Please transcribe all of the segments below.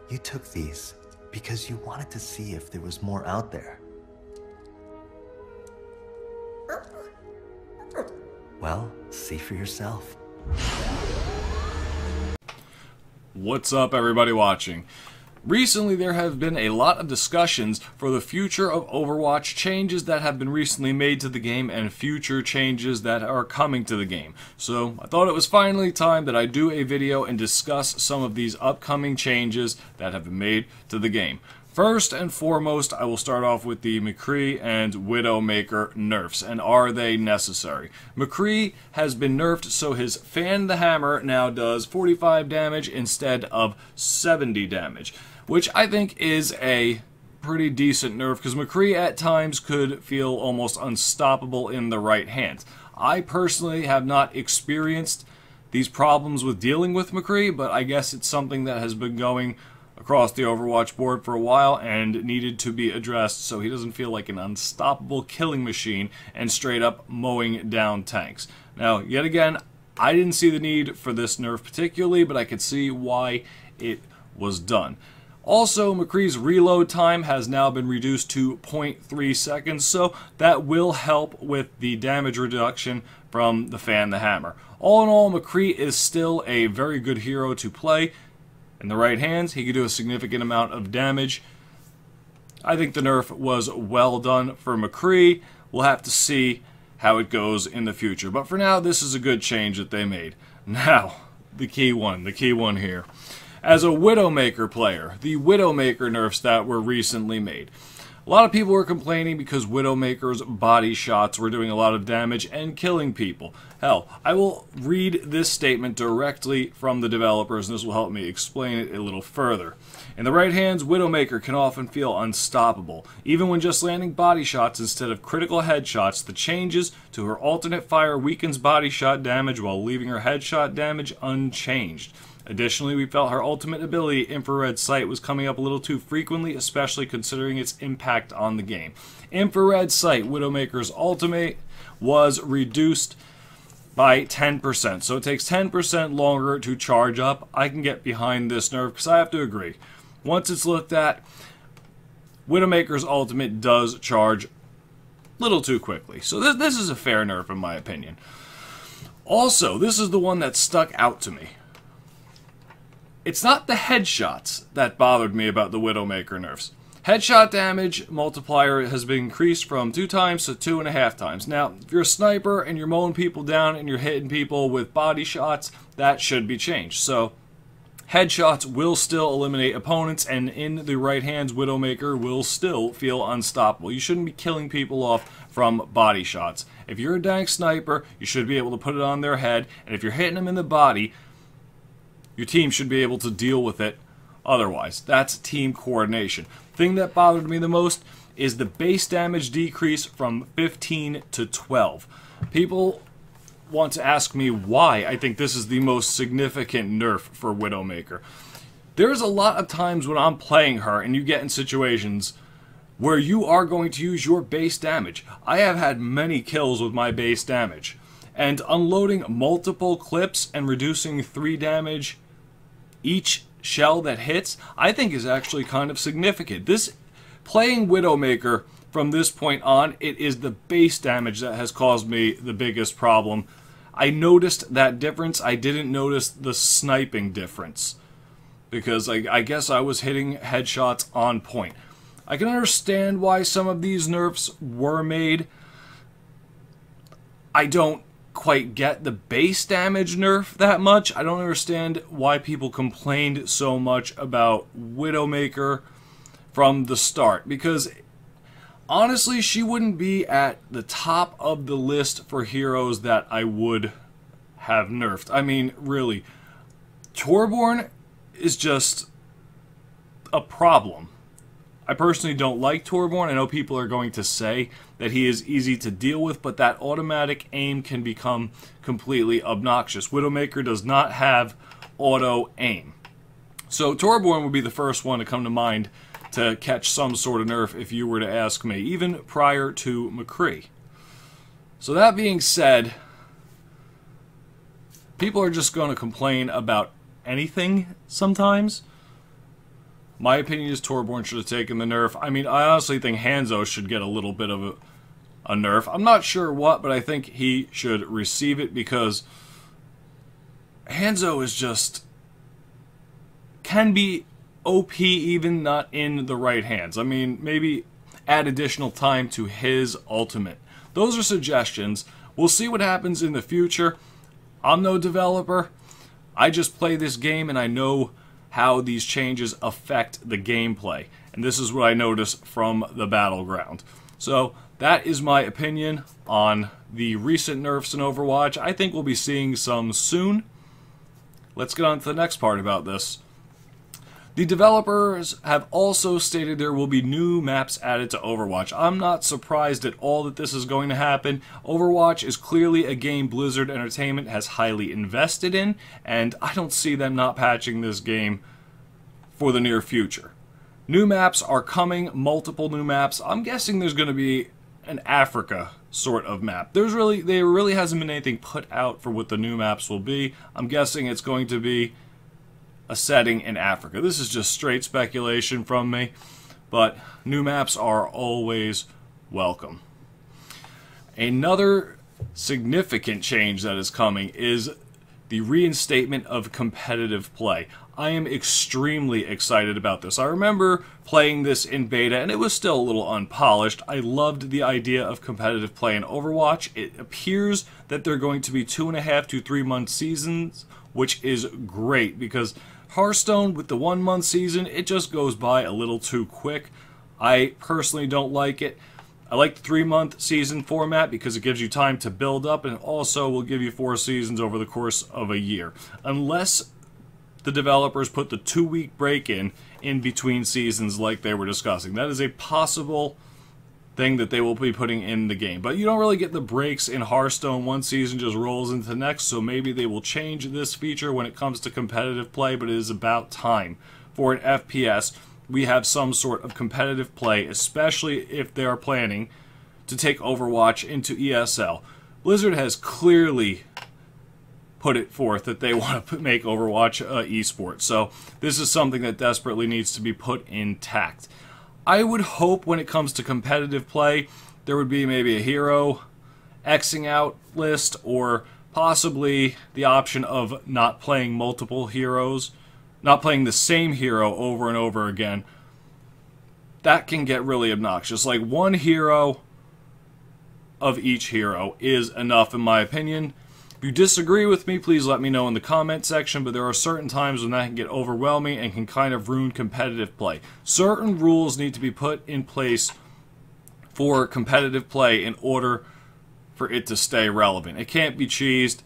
You took these because you wanted to see if there was more out there. Well, see for yourself. What's up, everybody watching? Recently, there have been a lot of discussions for the future of Overwatch, changes that have been recently made to the game, and future changes that are coming to the game. So, I thought it was finally time that I do a video and discuss some of these upcoming changes that have been made to the game. First and foremost, I will start off with the McCree and Widowmaker nerfs, and are they necessary? McCree has been nerfed so his Fan the Hammer now does 45 damage instead of 70 damage, which I think is a pretty decent nerf, because McCree at times could feel almost unstoppable in the right hands. I personally have not experienced these problems with dealing with McCree, but I guess it's something that has been going across the Overwatch board for a while and needed to be addressed so he doesn't feel like an unstoppable killing machine and straight up mowing down tanks. Now, yet again, I didn't see the need for this nerf particularly, but I could see why it was done. Also, McCree's reload time has now been reduced to 0.3 seconds, so that will help with the damage reduction from the Fan the Hammer. All in all, McCree is still a very good hero to play. In the right hands, he could do a significant amount of damage. I think the nerf was well done for McCree. We'll have to see how it goes in the future. But for now, this is a good change that they made. Now, the key one here. As a Widowmaker player, the Widowmaker nerfs that were recently made. A lot of people were complaining because Widowmaker's body shots were doing a lot of damage and killing people. Hell, I will read this statement directly from the developers, and this will help me explain it a little further. In the right hands, Widowmaker can often feel unstoppable. Even when just landing body shots instead of critical headshots, the changes to her alternate fire weakens body shot damage while leaving her headshot damage unchanged. Additionally, we felt her ultimate ability, Infrared Sight, was coming up a little too frequently, especially considering its impact on the game. Infrared Sight, Widowmaker's ultimate, was reduced by 10%, so it takes 10% longer to charge up. I can get behind this nerf because I have to agree. Once it's looked at, Widowmaker's ultimate does charge a little too quickly. So this is a fair nerf in my opinion. Also, this is the one that stuck out to me. It's not the headshots that bothered me about the Widowmaker nerfs. Headshot damage multiplier has been increased from 2 times to 2.5 times. Now, if you're a sniper and you're mowing people down and you're hitting people with body shots, that should be changed. So, headshots will still eliminate opponents, and in the right hands, Widowmaker will still feel unstoppable. You shouldn't be killing people off from body shots. If you're a dank sniper, you should be able to put it on their head, and if you're hitting them in the body, your team should be able to deal with it otherwise. That's team coordination. Thing that bothered me the most is the base damage decrease from 15 to 12. People want to ask me why I think this is the most significant nerf for Widowmaker. There's a lot of times when I'm playing her and you get in situations where you are going to use your base damage. I have had many kills with my base damage. And unloading multiple clips and reducing 3 damage each shell that hits, I think is actually kind of significant. Playing Widowmaker from this point on, it is the base damage that has caused me the biggest problem. I noticed that difference. I didn't notice the sniping difference because I guess I was hitting headshots on point. I can understand why some of these nerfs were made. I don't quite get the base damage nerf that much. I don't understand why people complained so much about Widowmaker from the start, because honestly, she wouldn't be at the top of the list for heroes that I would have nerfed. I mean, really, Torbjorn is just a problem. I personally don't like Torbjorn. I know people are going to say that he is easy to deal with, but that automatic aim can become completely obnoxious. Widowmaker does not have auto aim. So Torbjorn would be the first one to come to mind to catch some sort of nerf if you were to ask me, even prior to McCree. So that being said, people are just going to complain about anything sometimes. My opinion is Torbjorn should have taken the nerf. I mean, I honestly think Hanzo should get a little bit of a nerf. I'm not sure what, but I think he should receive it because Hanzo is just... can be OP even not in the right hands. I mean, maybe add additional time to his ultimate. Those are suggestions. We'll see what happens in the future. I'm no developer. I just play this game and I know how these changes affect the gameplay. And this is what I noticed from the battleground. So that is my opinion on the recent nerfs in Overwatch. I think we'll be seeing some soon. Let's get on to the next part about this. The developers have also stated there will be new maps added to Overwatch. I'm not surprised at all that this is going to happen. Overwatch is clearly a game Blizzard Entertainment has highly invested in, and I don't see them not patching this game for the near future. New maps are coming, multiple new maps. I'm guessing there's going to be an Africa sort of map. There really hasn't been anything put out for what the new maps will be. I'm guessing it's going to be a setting in Africa. This is just straight speculation from me, but new maps are always welcome. Another significant change that is coming is the reinstatement of competitive play. I am extremely excited about this. I remember playing this in beta and it was still a little unpolished. I loved the idea of competitive play in Overwatch. It appears that they're going to be 2.5 to 3 month seasons, which is great because Hearthstone with the 1 month season, it just goes by a little too quick. I personally don't like it. I like the 3 month season format because it gives you time to build up and also will give you 4 seasons over the course of a year. Unless the developers put the 2-week break in between seasons like they were discussing. That is a possible thing that they will be putting in the game. But you don't really get the breaks in Hearthstone. One season just rolls into the next, so maybe they will change this feature when it comes to competitive play, but it is about time. For an FPS, we have some sort of competitive play, especially if they are planning to take Overwatch into ESL. Blizzard has clearly put it forth that they want to make Overwatch esports, so this is something that desperately needs to be put intact. I would hope when it comes to competitive play, there would be maybe a hero Xing out list, or possibly the option of not playing multiple heroes, not playing the same hero over and over again. That can get really obnoxious. Like, one hero of each hero is enough in my opinion. If you disagree with me, please let me know in the comment section, but there are certain times when that can get overwhelming and can kind of ruin competitive play. Certain rules need to be put in place for competitive play in order for it to stay relevant. It can't be cheesed.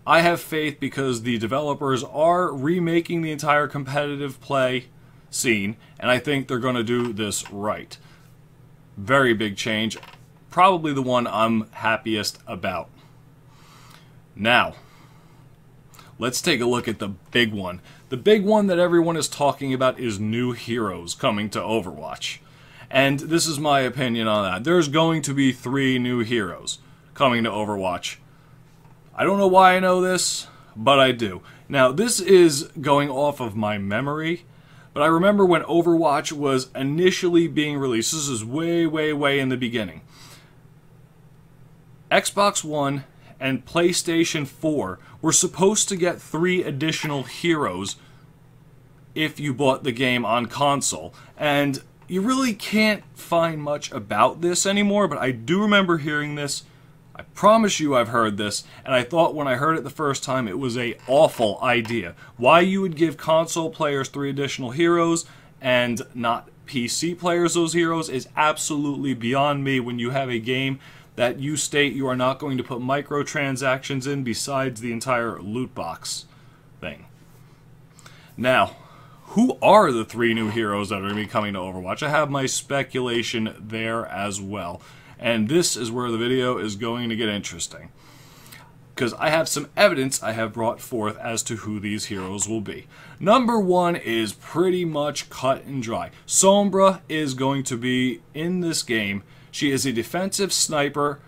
I have faith because the developers are remaking the entire competitive play scene, and I think they're going to do this right. Very big change. Probably the one I'm happiest about. Now, let's take a look at the big one. The big one that everyone is talking about is new heroes coming to Overwatch. And this is my opinion on that. There's going to be 3 new heroes coming to Overwatch. I don't know why I know this, but I do. Now, this is going off of my memory, but I remember when Overwatch was initially being released. This is way, way, way in the beginning. Xbox One and PlayStation 4 were supposed to get 3 additional heroes if you bought the game on console. And you really can't find much about this anymore, but I do remember hearing this. I promise you I've heard this, and I thought when I heard it the first time it was an awful idea. Why you would give console players 3 additional heroes and not PC players those heroes is absolutely beyond me when you have a game that you state you are not going to put microtransactions in besides the entire loot box thing. Now, who are the 3 new heroes that are going to be coming to Overwatch? I have my speculation there as well. And this is where the video is going to get interesting, because I have some evidence I have brought forth as to who these heroes will be. Number 1 is pretty much cut and dry. Sombra is going to be in this game. She is a defensive sniper.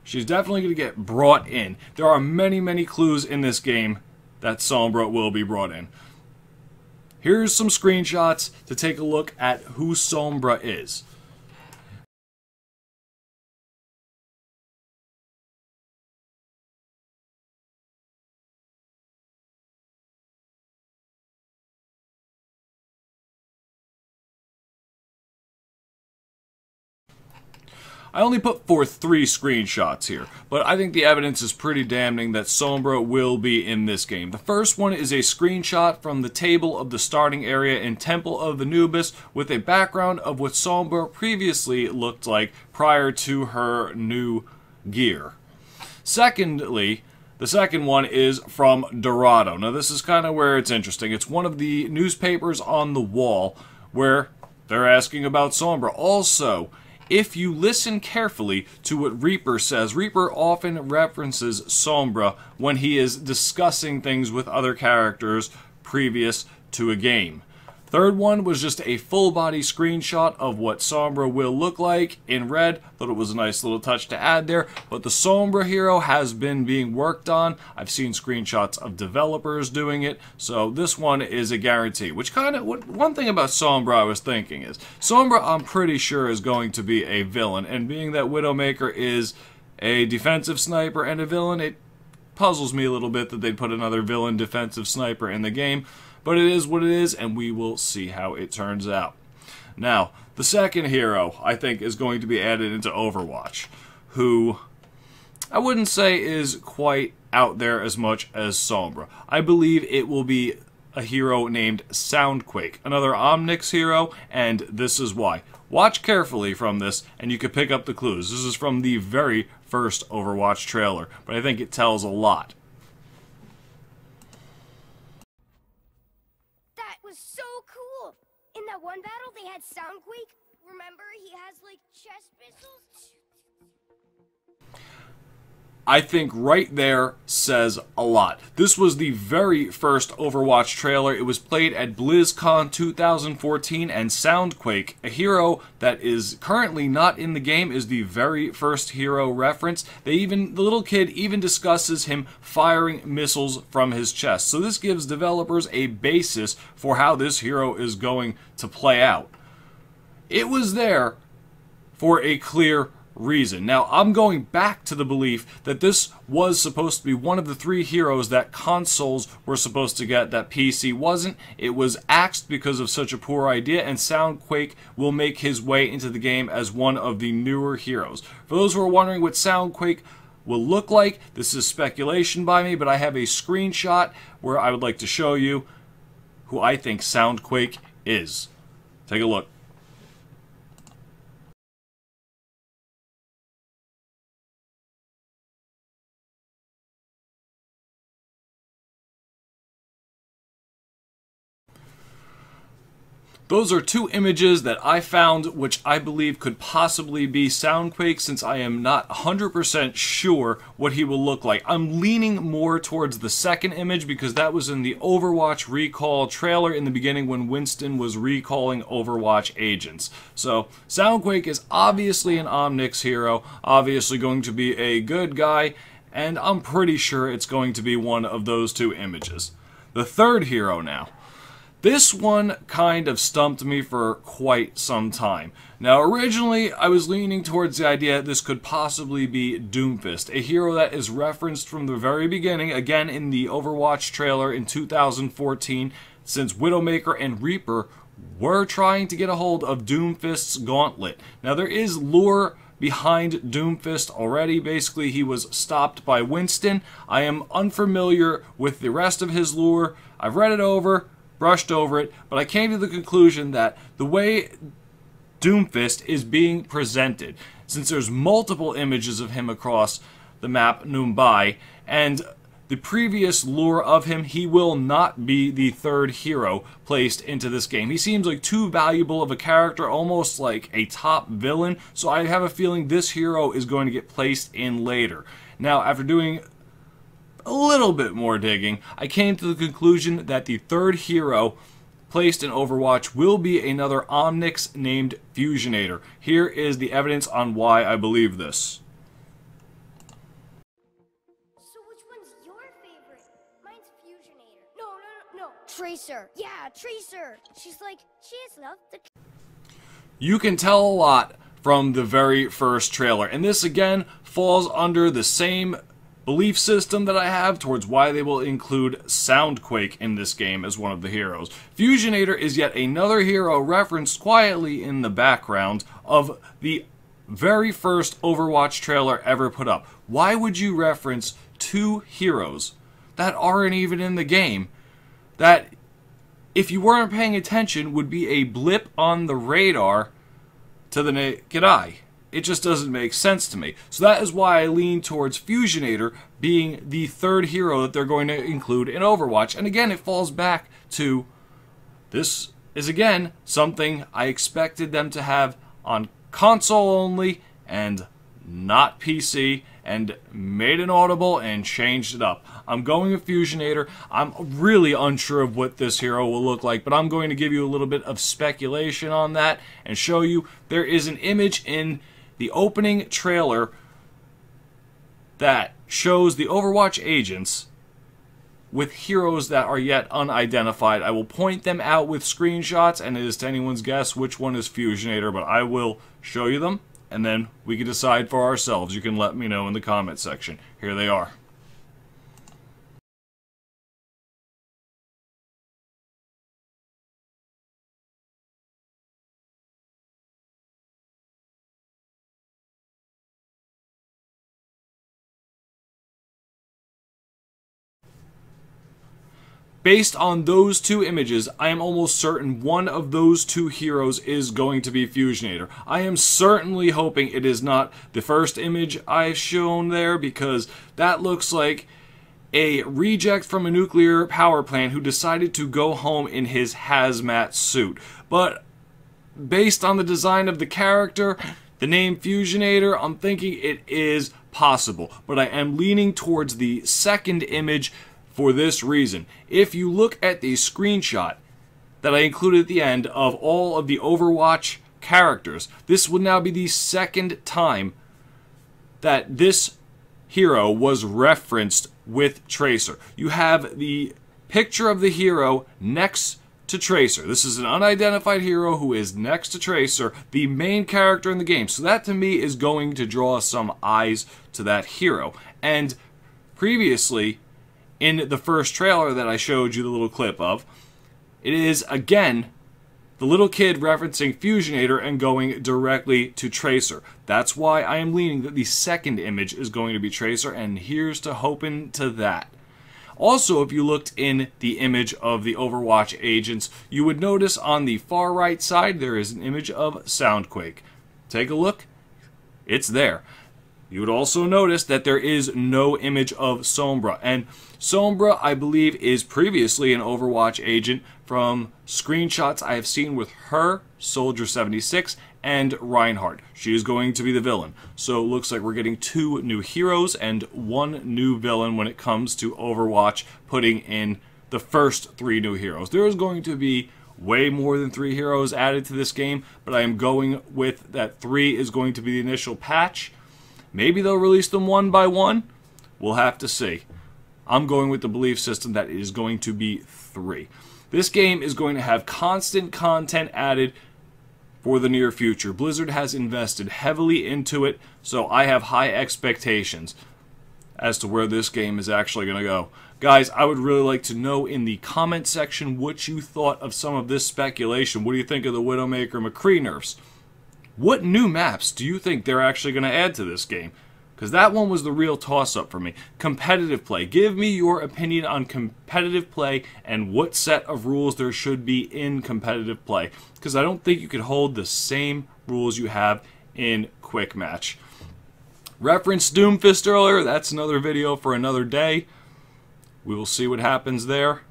She's definitely going to get brought in. There are many, many clues in this game that Sombra will be brought in. Here's some screenshots to take a look at who Sombra is. I only put forth 3 screenshots here, but I think the evidence is pretty damning that Sombra will be in this game. The first one is a screenshot from the table of the starting area in Temple of Anubis with a background of what Sombra previously looked like prior to her new gear. Secondly, the second one is from Dorado. Now this is kind of where it's interesting. It's one of the newspapers on the wall where they're asking about Sombra. Also, if you listen carefully to what Reaper says, Reaper often references Sombra when he is discussing things with other characters previous to a game. Third one was just a full body screenshot of what Sombra will look like in red. Thought it was a nice little touch to add there, but the Sombra hero has been being worked on. I've seen screenshots of developers doing it, so this one is a guarantee. Which one thing about Sombra I was thinking is, Sombra I'm pretty sure is going to be a villain, and being that Widowmaker is a defensive sniper and a villain, it puzzles me a little bit that they'd put another villain defensive sniper in the game. But it is what it is, and we will see how it turns out. Now, the second hero, I think, is going to be added into Overwatch, who I wouldn't say is quite out there as much as Sombra. I believe it will be a hero named Soundquake, another Omnyx hero, and this is why. Watch carefully from this, and you can pick up the clues. This is from the very first Overwatch trailer, but I think it tells a lot. Was so cool. In that one battle, they had Soundquake. Remember, he has like chest missiles. I think right there says a lot. This was the very first Overwatch trailer. It was played at BlizzCon 2014, and Soundquake, a hero that is currently not in the game, is the very first hero reference. The little kid even discusses him firing missiles from his chest. So this gives developers a basis for how this hero is going to play out. It was there for a clear reason. Now, I'm going back to the belief that this was supposed to be one of the 3 heroes that consoles were supposed to get that PC wasn't. It was axed because of such a poor idea, and Soundquake will make his way into the game as one of the newer heroes. For those who are wondering what Soundquake will look like, this is speculation by me, but I have a screenshot where I would like to show you who I think Soundquake is. Take a look. Those are 2 images that I found which I believe could possibly be Soundquake, since I am not 100% sure what he will look like. I'm leaning more towards the second image because that was in the Overwatch recall trailer in the beginning when Winston was recalling Overwatch agents. So Soundquake is obviously an Omnyx hero, obviously going to be a good guy, and I'm pretty sure it's going to be one of those 2 images. The third hero now. This one kind of stumped me for quite some time. Now, originally, I was leaning towards the idea this could possibly be Doomfist, a hero that is referenced from the very beginning, again in the Overwatch trailer in 2014, since Widowmaker and Reaper were trying to get a hold of Doomfist's gauntlet. Now, there is lore behind Doomfist already. Basically, he was stopped by Winston. I am unfamiliar with the rest of his lore. I've read it over, brushed over it, but I came to the conclusion that the way Doomfist is being presented, since there's multiple images of him across the map Mumbai, and the previous lore of him, he will not be the third hero placed into this game. He seems like too valuable of a character, almost like a top villain, so I have a feeling this hero is going to get placed in later. Now, after doing a little bit more digging, I came to the conclusion that the third hero placed in Overwatch will be another Omnyx named Fusionator. Here is the evidence on why I believe this. So which one's your favorite? Mine's Fusionator. Tracer. Yeah, Tracer. She's like, she has love the... You can tell a lot from the very first trailer, and this again falls under the same belief system that I have towards why they will include Soundquake in this game as one of the heroes. Fusionator is yet another hero referenced quietly in the background of the very first Overwatch trailer ever put up. Why would you reference two heroes that aren't even in the game, that if you weren't paying attention would be a blip on the radar to the naked eye? It just doesn't make sense to me. So that is why I lean towards Fusionator being the third hero that they're going to include in Overwatch. And again, it falls back to, this is again something I expected them to have on console only and not PC, and made an audible and changed it up. I'm going with Fusionator. I'm really unsure of what this hero will look like, but I'm going to give you a little bit of speculation on that and show you there is an image in the opening trailer that shows the Overwatch agents with heroes that are yet unidentified. I will point them out with screenshots, and it is to anyone's guess which one is Fusionator, but I will show you them, and then we can decide for ourselves. You can let me know in the comment section. Here they are. Based on those two images, I am almost certain one of those two heroes is going to be Fusionator. I am certainly hoping it is not the first image I've shown there, because that looks like a reject from a nuclear power plant who decided to go home in his hazmat suit. But based on the design of the character, the name Fusionator, I'm thinking it is possible. But I am leaning towards the second image for this reason. If you look at the screenshot that I included at the end of all of the Overwatch characters, this would now be the second time that this hero was referenced with Tracer. You have the picture of the hero next to Tracer. This is an unidentified hero who is next to Tracer, the main character in the game. So that to me is going to draw some eyes to that hero. And previously, in the first trailer that I showed you the little clip of, it is again the little kid referencing Fusionator and going directly to Tracer. That's why I am leaning that the second image is going to be Tracer, and here's to hoping to that. Also, if you looked in the image of the Overwatch agents, you would notice on the far right side there is an image of Soundquake. Take a look. It's there. You would also notice that there is no image of Sombra. And Sombra, I believe, is previously an Overwatch agent from screenshots I have seen with her, Soldier 76, and Reinhardt. She is going to be the villain. So it looks like we're getting two new heroes and one new villain when it comes to Overwatch, putting in the first three new heroes. There is going to be way more than 3 heroes added to this game, but I am going with that 3 is going to be the initial patch. Maybe they'll release them one by one. We'll have to see. I'm going with the belief system that it is going to be 3. This game is going to have constant content added for the near future. Blizzard has invested heavily into it, so I have high expectations as to where this game is actually going to go. Guys, I would really like to know in the comment section what you thought of some of this speculation. What do you think of the Widowmaker McCree nerfs? What new maps do you think they're actually going to add to this game? Because that one was the real toss-up for me. Competitive play. Give me your opinion on competitive play and what set of rules there should be in competitive play. Because I don't think you could hold the same rules you have in Quick Match. Referenced Doomfist earlier. That's another video for another day. We will see what happens there.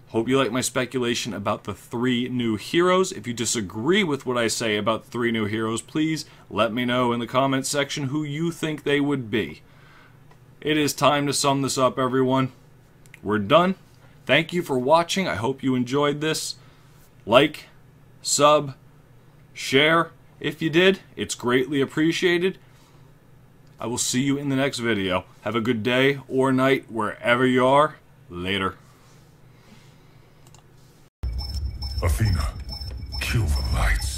Hope you like my speculation about the 3 new heroes. If you disagree with what I say about 3 new heroes, please let me know in the comments section who you think they would be. It is time to sum this up, everyone. We're done. Thank you for watching. I hope you enjoyed this. Like, sub, share. If you did, it's greatly appreciated. I will see you in the next video. Have a good day or night wherever you are. Later. Athena, kill the lights.